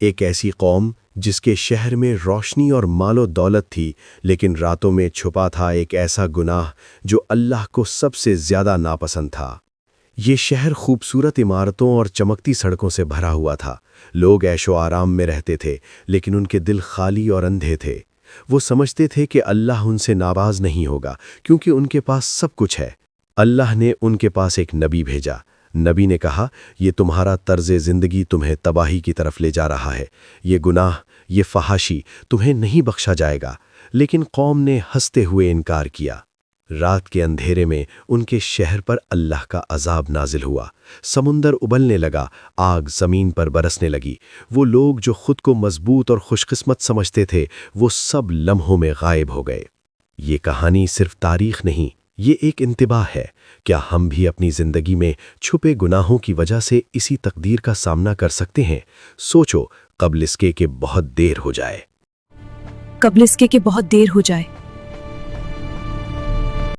ایک ایسی قوم جس کے شہر میں روشنی اور مال و دولت تھی، لیکن راتوں میں چھپا تھا ایک ایسا گناہ جو اللہ کو سب سے زیادہ ناپسند تھا۔ یہ شہر خوبصورت عمارتوں اور چمکتی سڑکوں سے بھرا ہوا تھا۔ لوگ عیش و آرام میں رہتے تھے، لیکن ان کے دل خالی اور اندھے تھے۔ وہ سمجھتے تھے کہ اللہ ان سے ناراض نہیں ہوگا کیونکہ ان کے پاس سب کچھ ہے۔ اللہ نے ان کے پاس ایک نبی بھیجا۔ نبی نے کہا، یہ تمہارا طرز زندگی تمہیں تباہی کی طرف لے جا رہا ہے، یہ گناہ، یہ فحاشی تمہیں نہیں بخشا جائے گا۔ لیکن قوم نے ہنستے ہوئے انکار کیا۔ رات کے اندھیرے میں ان کے شہر پر اللہ کا عذاب نازل ہوا۔ سمندر ابلنے لگا، آگ زمین پر برسنے لگی۔ وہ لوگ جو خود کو مضبوط اور خوش قسمت سمجھتے تھے، وہ سب لمحوں میں غائب ہو گئے۔ یہ کہانی صرف تاریخ نہیں، یہ ایک انتباہ ہے۔ کیا ہم بھی اپنی زندگی میں چھپے گناہوں کی وجہ سے اسی تقدیر کا سامنا کر سکتے ہیں؟ سوچو، قبل اس کے کہ بہت دیر ہو جائے۔ قبل اس کے کہ بہت دیر ہو جائے۔